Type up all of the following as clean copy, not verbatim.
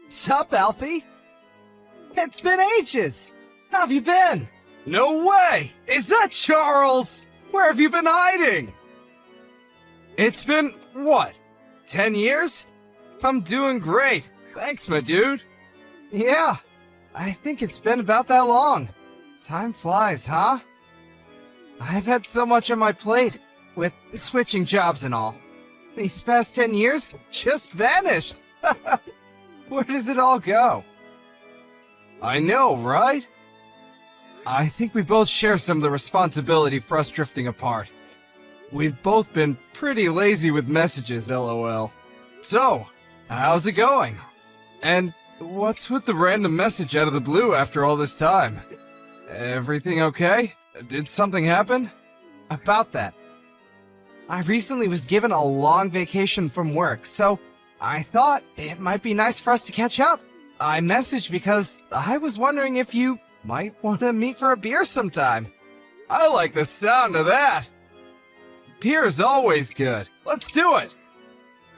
Sup, Alfie? It's been ages! How have you been? No way! Is that Charles? Where have you been hiding? It's been, what, 10 years? I'm doing great. Thanks, my dude. Yeah, I think it's been about that long. Time flies, huh? I've had so much on my plate, with switching jobs and all. These past 10 years just vanished. Where does it all go? I know, right? I think we both share some of the responsibility for us drifting apart. We've both been pretty lazy with messages, lol. So, how's it going? And what's with the random message out of the blue after all this time? Everything okay? Did something happen? About that. I recently was given a long vacation from work, so I thought it might be nice for us to catch up. I messaged because I was wondering if you might want to meet for a beer sometime. I like the sound of that. Beer is always good. Let's do it.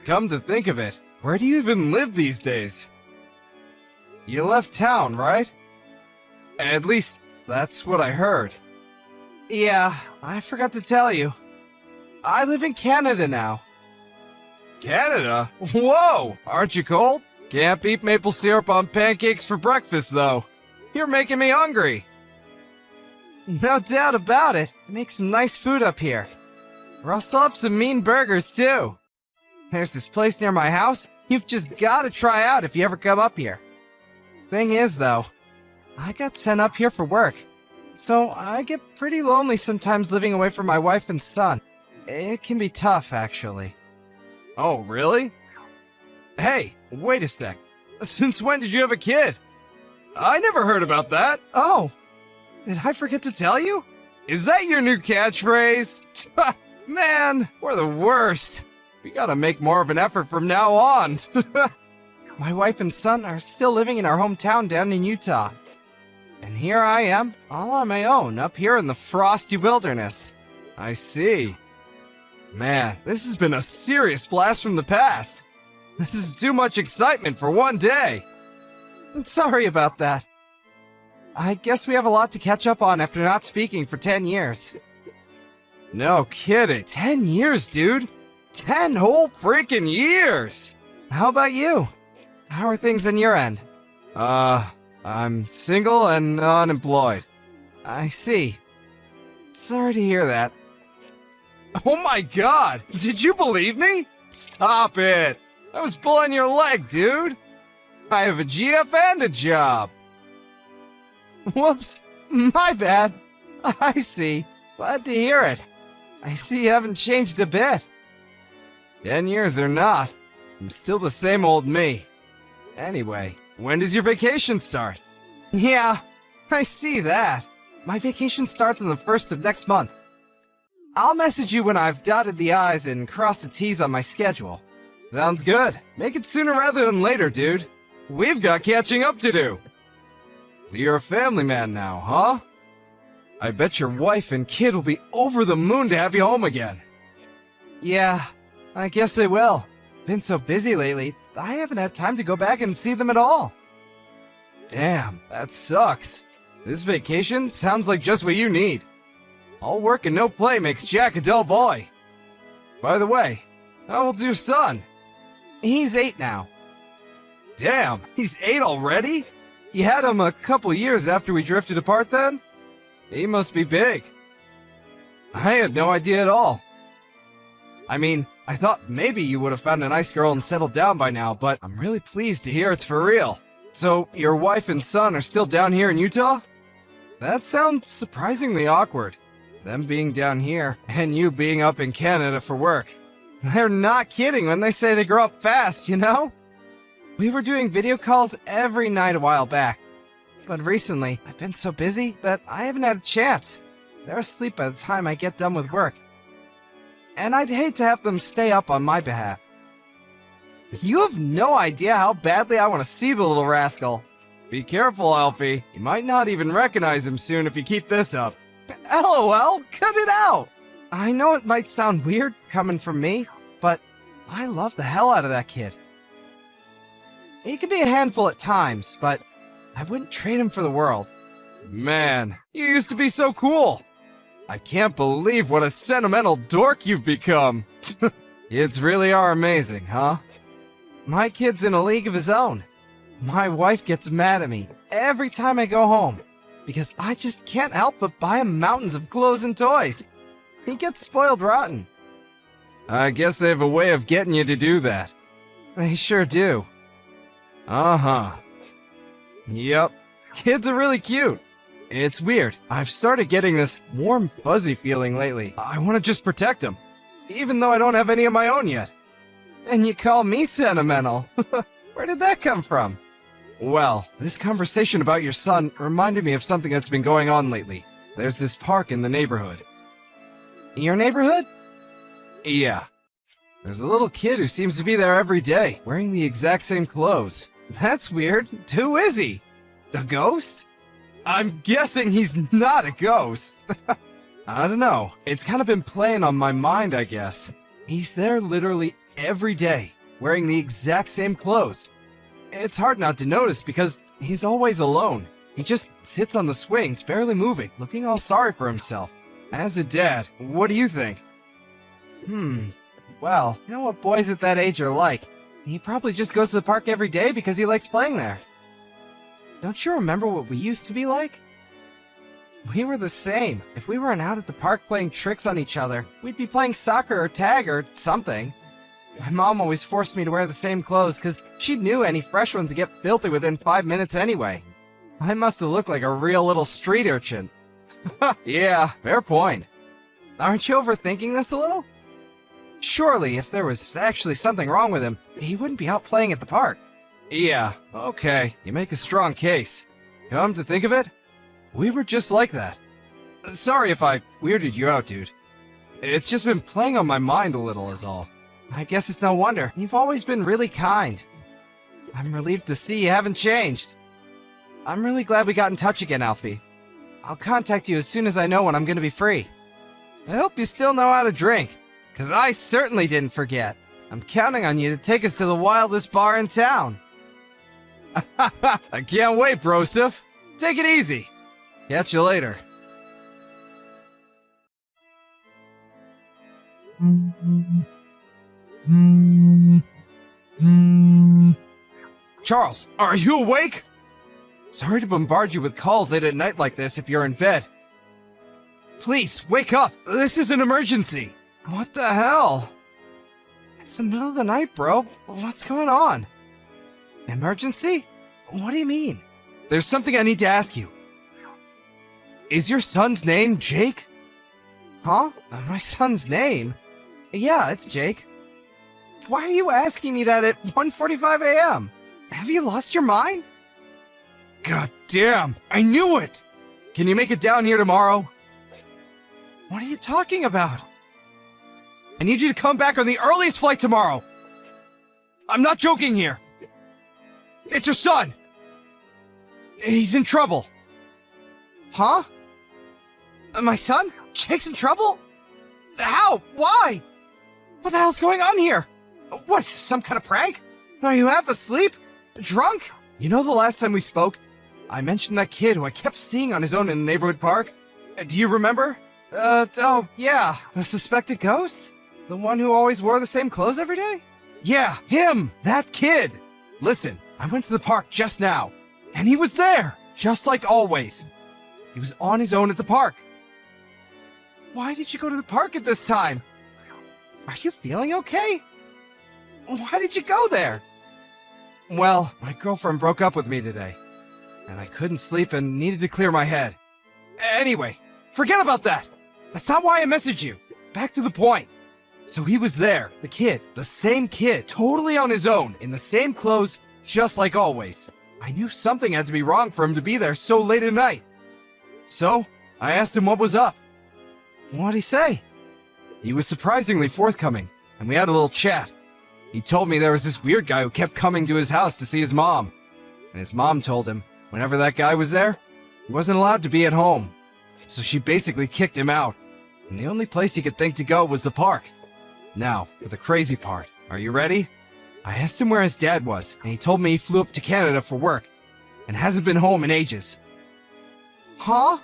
Come to think of it, where do you even live these days? You left town, right? At least, that's what I heard. Yeah, I forgot to tell you. I live in Canada now. Canada? Whoa! Aren't you cold? Can't beat maple syrup on pancakes for breakfast, though. You're making me hungry. No doubt about it. Make some nice food up here. Rustle up some mean burgers, too. There's this place near my house you've just got to try out if you ever come up here. Thing is, though, I got sent up here for work, so I get pretty lonely sometimes living away from my wife and son. It can be tough, actually. Oh, really? Hey, wait a sec. Since when did you have a kid? I never heard about that. Oh, did I forget to tell you? Is that your new catchphrase? Man, we're the worst. We gotta make more of an effort from now on. My wife and son are still living in our hometown down in Utah. And here I am, all on my own, up here in the frosty wilderness. I see. Man, this has been a serious blast from the past. This is too much excitement for one day. I'm sorry about that. I guess we have a lot to catch up on after not speaking for 10 years. No kidding. 10 years, dude. 10 whole freaking years. How about you? How are things on your end? I'm single and unemployed. I see. Sorry to hear that. Oh my god! Did you believe me? Stop it! I was pulling your leg, dude! I have a GF and a job! Whoops! My bad! I see. Glad to hear it. I see you haven't changed a bit. 10 years or not, I'm still the same old me. Anyway, when does your vacation start? Yeah, I see that. My vacation starts on the 1st of next month. I'll message you when I've dotted the I's and crossed the T's on my schedule. Sounds good. Make it sooner rather than later, dude. We've got catching up to do. So you're a family man now, huh? I bet your wife and kid will be over the moon to have you home again. Yeah, I guess they will. Been so busy lately, I haven't had time to go back and see them at all. Damn, that sucks. This vacation sounds like just what you need. All work and no play makes Jack a dull boy. By the way, how old's your son? He's 8 now. Damn, he's 8 already? You had him a couple years after we drifted apart then? He must be big. I had no idea at all. I mean, I thought maybe you would have found a nice girl and settled down by now, but I'm really pleased to hear it's for real. So, your wife and son are still down here in Utah? That sounds surprisingly awkward. Them being down here, and you being up in Canada for work. They're not kidding when they say they grow up fast, you know? We were doing video calls every night a while back. But recently, I've been so busy that I haven't had a chance. They're asleep by the time I get done with work. And I'd hate to have them stay up on my behalf. You have no idea how badly I want to see the little rascal. Be careful, Alfie. You might not even recognize him soon if you keep this up. LOL, cut it out! I know it might sound weird coming from me, but I love the hell out of that kid. He can be a handful at times, but I wouldn't trade him for the world. Man, you used to be so cool. I can't believe what a sentimental dork you've become. Kids really are amazing, huh? My kid's in a league of his own. My wife gets mad at me every time I go home because I just can't help but buy him mountains of clothes and toys. He gets spoiled rotten. I guess they have a way of getting you to do that. They sure do. Uh-huh. Yep. Kids are really cute. It's weird. I've started getting this warm, fuzzy feeling lately. I want to just protect them, even though I don't have any of my own yet. And you call me sentimental? Where did that come from? Well, this conversation about your son reminded me of something that's been going on lately. There's this park in the neighborhood. Your neighborhood? Yeah. There's a little kid who seems to be there every day, wearing the exact same clothes. That's weird. Who is he? A ghost? I'm guessing he's not a ghost. I don't know. It's kind of been playing on my mind, I guess. He's there literally every day, wearing the exact same clothes. It's hard not to notice because he's always alone. He just sits on the swings, barely moving, looking all sorry for himself. As a dad, what do you think? Well, you know what boys at that age are like. He probably just goes to the park every day because he likes playing there. Don't you remember what we used to be like? We were the same. If we weren't out at the park playing tricks on each other, we'd be playing soccer or tag or something. My mom always forced me to wear the same clothes because she knew any fresh ones would get filthy within 5 minutes anyway. I must have looked like a real little street urchin. Yeah, fair point. Aren't you overthinking this a little? Surely, if there was actually something wrong with him, he wouldn't be out playing at the park. Yeah, okay, you make a strong case. Come to think of it, we were just like that. Sorry if I weirded you out, dude. It's just been playing on my mind a little is all. I guess it's no wonder. You've always been really kind. I'm relieved to see you haven't changed. I'm really glad we got in touch again, Alfie. I'll contact you as soon as I know when I'm gonna be free. I hope you still know how to drink, 'cause I certainly didn't forget. I'm counting on you to take us to the wildest bar in town. I can't wait, Broseph. Take it easy. Catch you later. Charles, are you awake? Sorry to bombard you with calls late at night like this if you're in bed. Please, wake up. This is an emergency. What the hell? It's the middle of the night, bro. What's going on? Emergency? What do you mean? There's something I need to ask you. Is your son's name Jake? Huh? My son's name? Yeah, it's Jake. Why are you asking me that at 1:45 a.m.? Have you lost your mind? God damn, I knew it! Can you make it down here tomorrow? What are you talking about? I need you to come back on the earliest flight tomorrow! I'm not joking here! It's your son! He's in trouble! Huh? My son? Jake's in trouble? How? Why? What the hell's going on here? What, some kind of prank? Are you half asleep? Drunk? You know the last time we spoke, I mentioned that kid who I kept seeing on his own in the neighborhood park? Do you remember? Oh, yeah. The suspected ghost? The one who always wore the same clothes every day? Yeah, him! That kid! Listen, I went to the park just now, and he was there, just like always. He was on his own at the park. Why did you go to the park at this time? Are you feeling okay? Why did you go there? Well, my girlfriend broke up with me today, and I couldn't sleep and needed to clear my head. Anyway, forget about that. That's not why I messaged you. Back to the point. So he was there, the kid, the same kid, totally on his own, in the same clothes, just like always. I knew something had to be wrong for him to be there so late at night. So, I asked him what was up. What'd he say? He was surprisingly forthcoming, and we had a little chat. He told me there was this weird guy who kept coming to his house to see his mom. And his mom told him, whenever that guy was there, he wasn't allowed to be at home. So she basically kicked him out, and the only place he could think to go was the park. Now, for the crazy part. Are you ready? I asked him where his dad was, and he told me he flew up to Canada for work and hasn't been home in ages. Huh?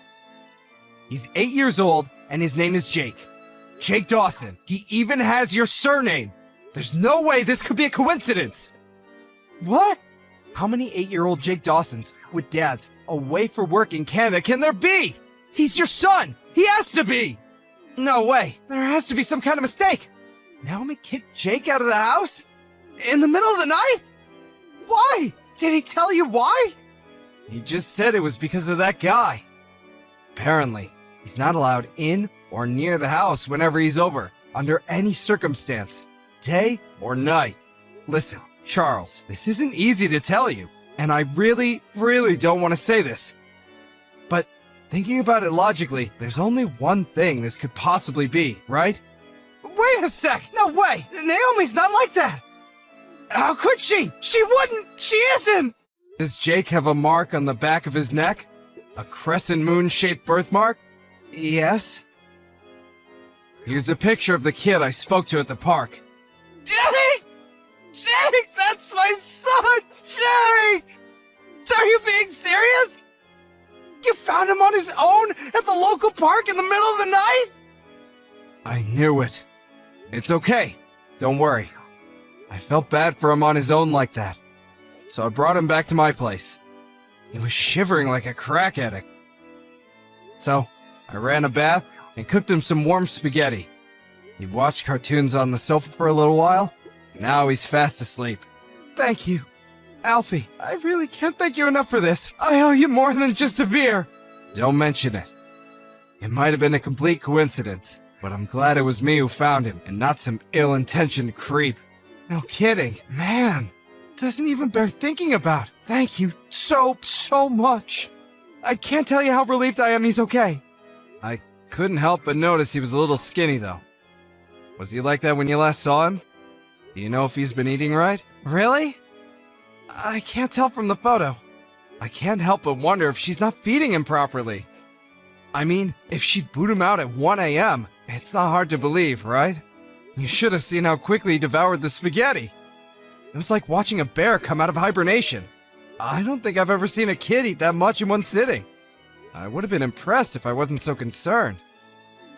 He's 8 years old, and his name is Jake. Jake Dawson. He even has your surname. There's no way this could be a coincidence. What? How many 8-year-old Jake Dawsons with dads away for work in Canada can there be? He's your son. He has to be. No way. There has to be some kind of mistake. Naomi kicked Jake out of the house? In the middle of the night? Why? Did he tell you why? He just said it was because of that guy. Apparently, he's not allowed in or near the house whenever he's over, under any circumstance, day or night. Listen, Charles, this isn't easy to tell you, and I really don't want to say this. But thinking about it logically, there's only one thing this could possibly be, right? Wait a sec! No way! Naomi's not like that! How could she? She wouldn't! She isn't! Does Jake have a mark on the back of his neck? A crescent moon-shaped birthmark? Yes. Here's a picture of the kid I spoke to at the park. Jake! Jake, that's my son! Jake! Are you being serious? You found him on his own at the local park in the middle of the night? I knew it. It's okay. Don't worry. I felt bad for him on his own like that, so I brought him back to my place. He was shivering like a crack addict. So, I ran a bath and cooked him some warm spaghetti. He watched cartoons on the sofa for a little while. Now he's fast asleep. Thank you. Alfie, I really can't thank you enough for this. I owe you more than just a beer. Don't mention it. It might have been a complete coincidence, but I'm glad it was me who found him and not some ill-intentioned creep. No kidding. Man, doesn't even bear thinking about. Thank you so much. I can't tell you how relieved I am he's okay. I couldn't help but notice he was a little skinny, though. Was he like that when you last saw him? Do you know if he's been eating right? Really? I can't tell from the photo. I can't help but wonder if she's not feeding him properly. I mean, if she'd boot him out at 1 a.m., it's not hard to believe, right? You should have seen how quickly he devoured the spaghetti. It was like watching a bear come out of hibernation. I don't think I've ever seen a kid eat that much in one sitting. I would have been impressed if I wasn't so concerned.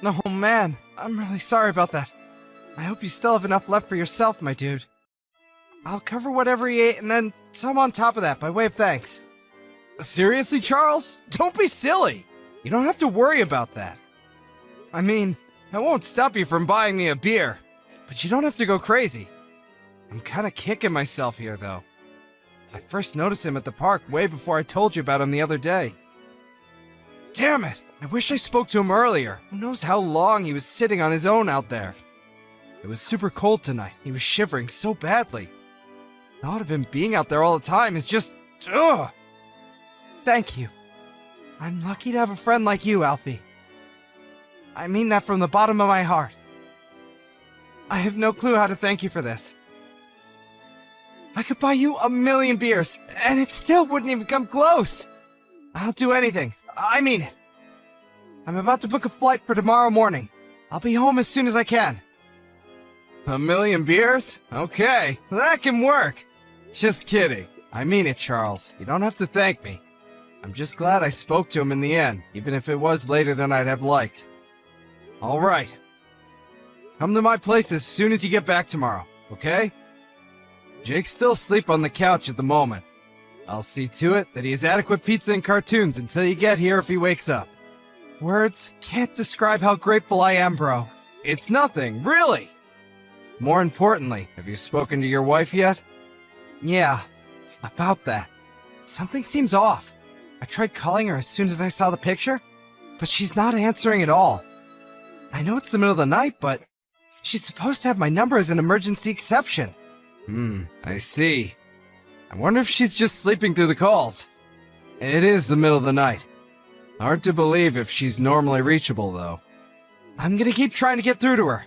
Oh man, I'm really sorry about that. I hope you still have enough left for yourself, my dude. I'll cover whatever he ate and then some on top of that by way of thanks. Seriously, Charles? Don't be silly. You don't have to worry about that. I mean, I won't stop you from buying me a beer, but you don't have to go crazy. I'm kinda kicking myself here, though. I first noticed him at the park way before I told you about him the other day. Damn it! I wish I spoke to him earlier. Who knows how long he was sitting on his own out there. It was super cold tonight. He was shivering so badly. The thought of him being out there all the time is just... ugh! Thank you. I'm lucky to have a friend like you, Alfie. I mean that from the bottom of my heart. I have no clue how to thank you for this. I could buy you 1,000,000 beers, and it still wouldn't even come close. I'll do anything. I mean it. I'm about to book a flight for tomorrow morning. I'll be home as soon as I can. 1,000,000 beers? Okay, that can work. Just kidding. I mean it, Charles. You don't have to thank me. I'm just glad I spoke to him in the end, even if it was later than I'd have liked. All right. Come to my place as soon as you get back tomorrow, okay? Jake's still asleep on the couch at the moment. I'll see to it that he has adequate pizza and cartoons until you get here if he wakes up. Words can't describe how grateful I am, bro. It's nothing, really. More importantly, have you spoken to your wife yet? Yeah, about that. Something seems off. I tried calling her as soon as I saw the picture, but she's not answering at all. I know it's the middle of the night, but she's supposed to have my number as an emergency exception. I see. I wonder if she's just sleeping through the calls. It is the middle of the night. Hard to believe if she's normally reachable, though. I'm gonna keep trying to get through to her.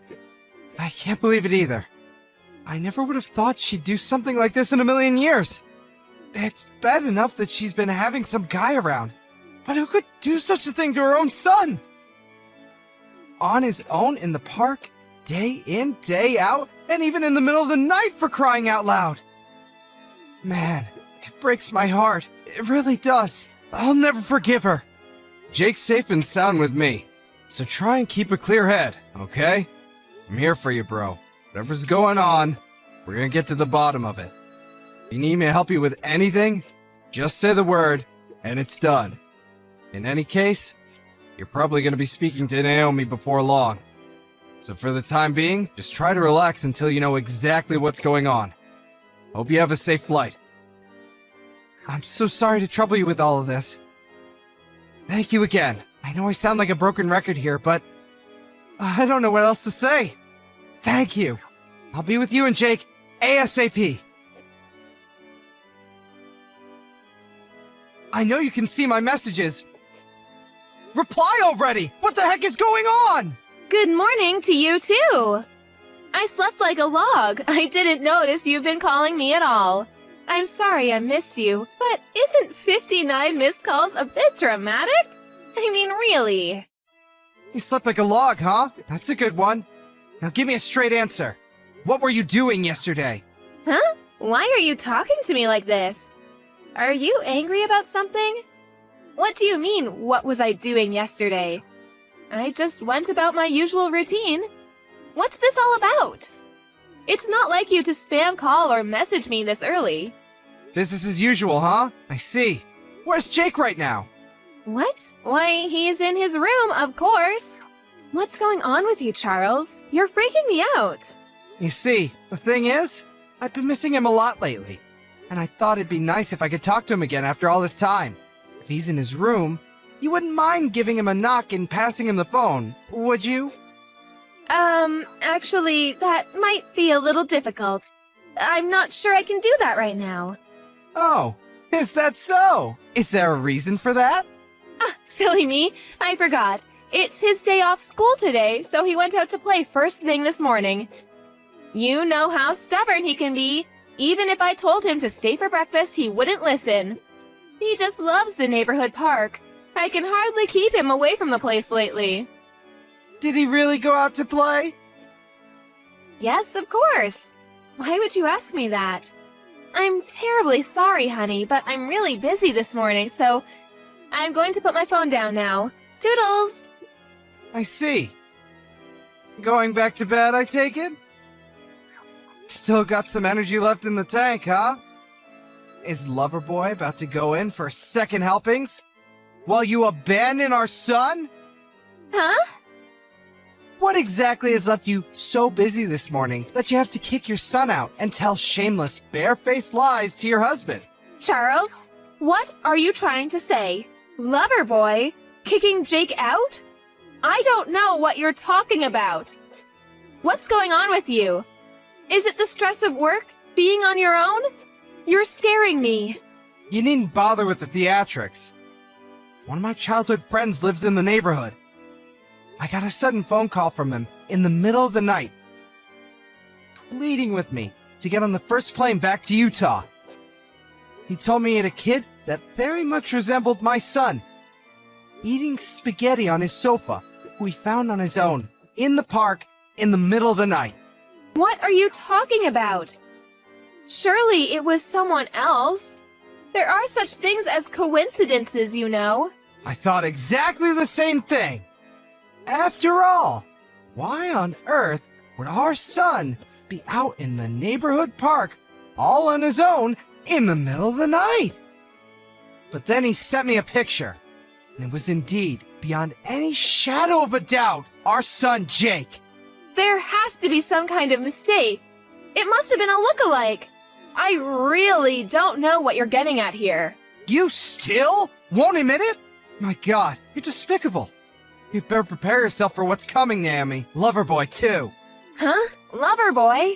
I can't believe it either. I never would have thought she'd do something like this in a million years. It's bad enough that she's been having some guy around, but who could do such a thing to her own son? On his own in the park, day in, day out, And even in the middle of the night, for crying out loud! Man, it breaks my heart. It really does. I'll never forgive her. Jake's safe and sound with me, so try and keep a clear head, okay? I'm here for you, bro. Whatever's going on, we're gonna get to the bottom of it. If you need me to help you with anything, just say the word, and it's done. In any case, you're probably gonna be speaking to Naomi before long. So for the time being, just try to relax until you know exactly what's going on. Hope you have a safe flight. I'm so sorry to trouble you with all of this. Thank you again. I know I sound like a broken record here, but I don't know what else to say. Thank you. I'll be with you and Jake ASAP. I know you can see my messages. Reply already! What the heck is going on? Good morning to you, too. I slept like a log. I didn't notice you've been calling me at all. I'm sorry I missed you, but isn't 59 missed calls a bit dramatic? I mean, really. You slept like a log, huh? That's a good one. Now give me a straight answer. What were you doing yesterday? Huh? Why are you talking to me like this? Are you angry about something? What do you mean, what was I doing yesterday? I just went about my usual routine. What's this all about? It's not like you to spam call or message me this early. Business as usual, huh? I see. Where's Jake right now? What? Why, he's in his room, of course. What's going on with you, Charles? You're freaking me out. You see, the thing is, I've been missing him a lot lately, and I thought it'd be nice if I could talk to him again after all this time. If he's in his room, you wouldn't mind giving him a knock and passing him the phone, would you? Actually, that might be a little difficult. I'm not sure I can do that right now. Oh, is that so? Is there a reason for that? Ah, silly me, I forgot. It's his day off school today, so he went out to play first thing this morning. You know how stubborn he can be. Even if I told him to stay for breakfast, he wouldn't listen. He just loves the neighborhood park. I can hardly keep him away from the place lately. Did he really go out to play? Yes, of course. Why would you ask me that? I'm terribly sorry, honey, but I'm really busy this morning, so I'm going to put my phone down now. Toodles! I see. Going back to bed, I take it? Still got some energy left in the tank, huh? Is Loverboy about to go in for second helpings? While you abandon our son? Huh? What exactly has left you so busy this morning that you have to kick your son out and tell shameless, barefaced lies to your husband? Charles, what are you trying to say? Loverboy? Kicking Jake out? I don't know what you're talking about. What's going on with you? Is it the stress of work? Being on your own? You're scaring me. You needn't bother with the theatrics. One of my childhood friends lives in the neighborhood. I got a sudden phone call from him in the middle of the night, pleading with me to get on the first plane back to Utah. He told me he had a kid that very much resembled my son, eating spaghetti on his sofa, who he found on his own, in the park, in the middle of the night. What are you talking about? Surely it was someone else. There are such things as coincidences, you know. I thought exactly the same thing. After all, why on earth would our son be out in the neighborhood park all on his own in the middle of the night? But then he sent me a picture, and it was indeed, beyond any shadow of a doubt, our son Jake. There has to be some kind of mistake. It must have been a look-alike. I really don't know what you're getting at here. You still won't admit it? My God, you're despicable. You'd better prepare yourself for what's coming, Naomi. Loverboy, too. Huh? Loverboy?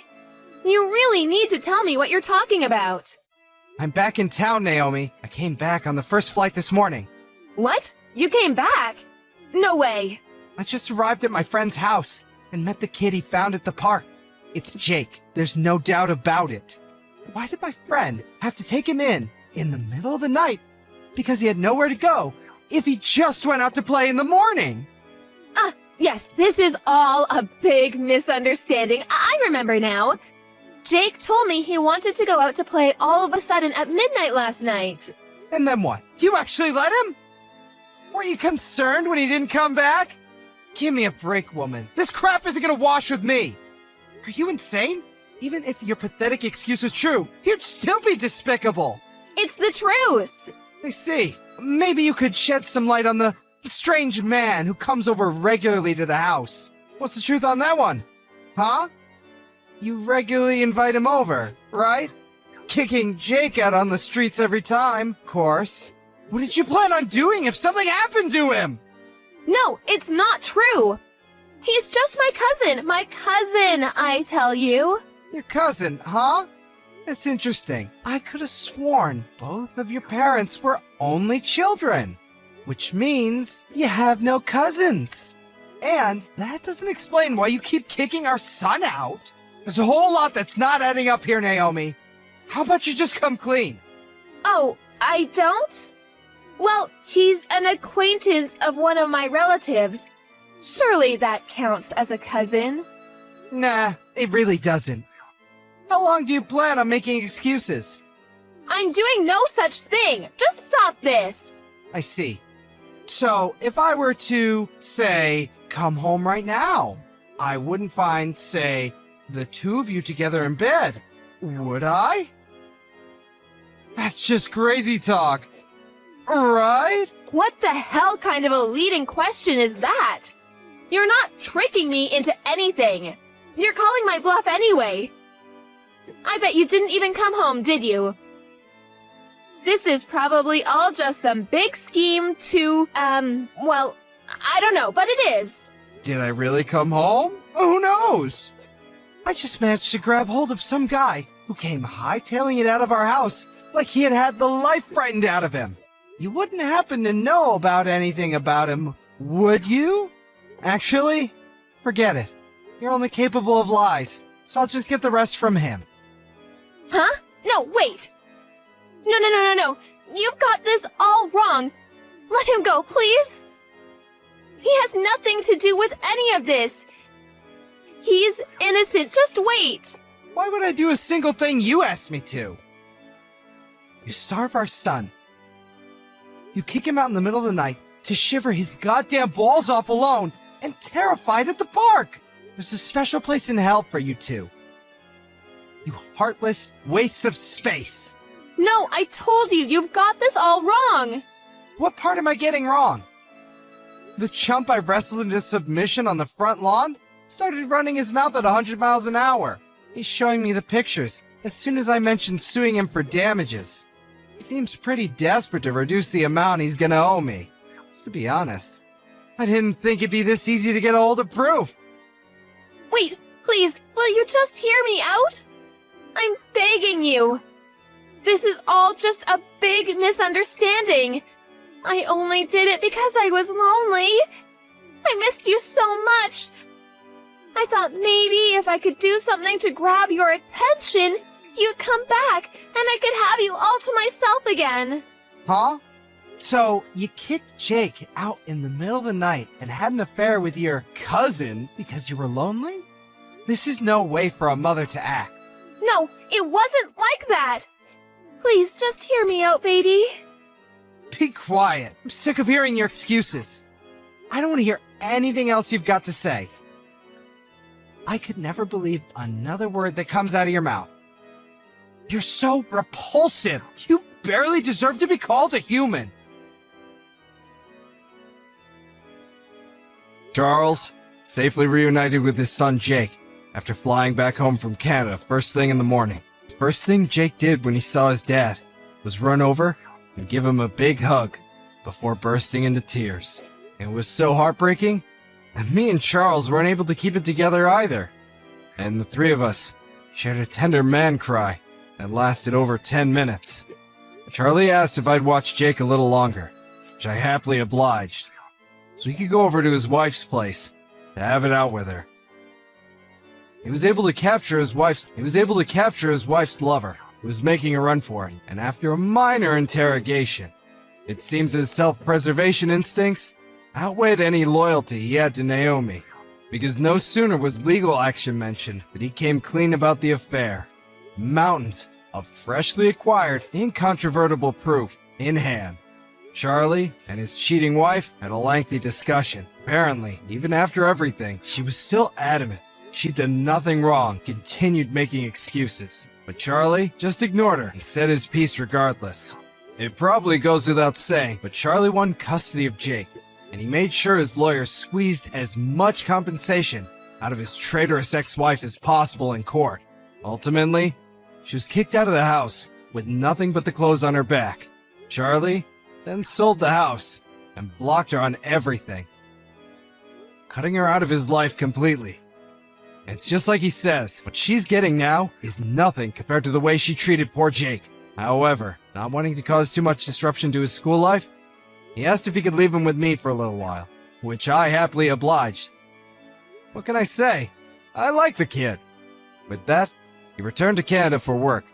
You really need to tell me what you're talking about. I'm back in town, Naomi. I came back on the first flight this morning. What? You came back? No way. I just arrived at my friend's house and met the kid he found at the park. It's Jake. There's no doubt about it. Why did my friend have to take him in the middle of the night because he had nowhere to go if he just went out to play in the morning? Yes, this is all a big misunderstanding. I remember now. Jake told me he wanted to go out to play all of a sudden at midnight last night. And then what? You actually let him? Were you concerned when he didn't come back? Give me a break, woman. This crap isn't gonna wash with me. Are you insane? Even if your pathetic excuse was true, you'd still be despicable. It's the truth. I see. Maybe you could shed some light on the strange man who comes over regularly to the house. What's the truth on that one? Huh? You regularly invite him over, right? Kicking Jake out on the streets every time, of course. What did you plan on doing if something happened to him? No, it's not true. He's just my cousin. My cousin, I tell you. Your cousin, huh? That's interesting. I could have sworn both of your parents were only children, which means you have no cousins. And that doesn't explain why you keep kicking our son out. There's a whole lot that's not adding up here, Naomi. How about you just come clean? Oh, I don't? Well, he's an acquaintance of one of my relatives. Surely that counts as a cousin. Nah, it really doesn't. How long do you plan on making excuses? I'm doing no such thing. Just stop this. I see. So, if I were to, say, come home right now, I wouldn't find, say, the two of you together in bed, would I? That's just crazy talk, right? What the hell kind of a leading question is that? You're not tricking me into anything. You're calling my bluff anyway. I bet you didn't even come home, did you? This is probably all just some big scheme to, well, I don't know, but it is. Did I really come home? Who knows? I just managed to grab hold of some guy who came hightailing it out of our house like he had had the life frightened out of him. You wouldn't happen to know about anything about him, would you? Actually, forget it. You're only capable of lies, so I'll just get the rest from him. Huh? No, wait. No. You've got this all wrong. Let him go, please. He has nothing to do with any of this. He's innocent. Just wait. Why would I do a single thing you asked me to? You starve our son. You kick him out in the middle of the night to shiver his goddamn balls off alone and terrified at the park. There's a special place in hell for you two. You heartless wastes of space. No, I told you, you've got this all wrong. What part am I getting wrong? The chump I wrestled into submission on the front lawn started running his mouth at 100 miles an hour. He's showing me the pictures as soon as I mentioned suing him for damages. He seems pretty desperate to reduce the amount he's gonna owe me. To be honest, I didn't think it'd be this easy to get a hold of proof. Wait, please, will you just hear me out? I'm begging you. This is all just a big misunderstanding. I only did it because I was lonely. I missed you so much. I thought maybe if I could do something to grab your attention, you'd come back and I could have you all to myself again. Huh? So, you kicked Jake out in the middle of the night and had an affair with your cousin because you were lonely? This is no way for a mother to act. No, it wasn't like that. Please, just hear me out, baby. Be quiet. I'm sick of hearing your excuses. I don't want to hear anything else you've got to say. I could never believe another word that comes out of your mouth. You're so repulsive. You barely deserve to be called a human. Charles, safely reunited with his son Jake after flying back home from Canada first thing in the morning. First thing Jake did when he saw his dad was run over and give him a big hug before bursting into tears. It was so heartbreaking that me and Charles weren't able to keep it together either. And the three of us shared a tender man cry that lasted over 10 minutes. Charlie asked if I'd watch Jake a little longer, which I happily obliged, so he could go over to his wife's place to have it out with her. He was able to capture his wife's lover, who was making a run for it, and after a minor interrogation, it seems his self-preservation instincts outweighed any loyalty he had to Naomi, because no sooner was legal action mentioned that he came clean about the affair. Mountains of freshly acquired, incontrovertible proof in hand. Charlie and his cheating wife had a lengthy discussion. Apparently, even after everything, she was still adamant she'd done nothing wrong, continued making excuses. But Charlie just ignored her and said his piece regardless. It probably goes without saying, but Charlie won custody of Jake, and he made sure his lawyer squeezed as much compensation out of his traitorous ex-wife as possible in court. Ultimately, she was kicked out of the house with nothing but the clothes on her back. Charlie then sold the house and blocked her on everything, cutting her out of his life completely. It's just like he says, what she's getting now is nothing compared to the way she treated poor Jake. However, not wanting to cause too much disruption to his school life, he asked if he could leave him with me for a little while, which I happily obliged. What can I say? I like the kid. With that, he returned to Canada for work.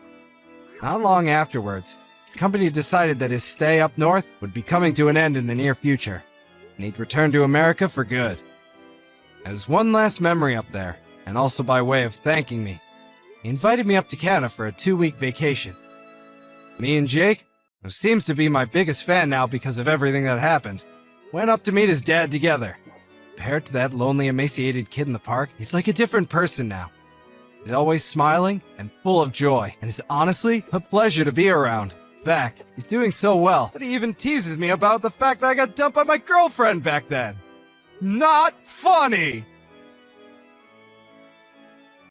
Not long afterwards, his company decided that his stay up north would be coming to an end in the near future, and he'd return to America for good. As one last memory up there, and also by way of thanking me, he invited me up to Canada for a 2-week vacation. Me and Jake, who seems to be my biggest fan now because of everything that happened, went up to meet his dad together. Compared to that lonely, emaciated kid in the park, he's like a different person now. He's always smiling and full of joy, and is honestly a pleasure to be around. In fact, he's doing so well that he even teases me about the fact that I got dumped by my girlfriend back then. Not funny!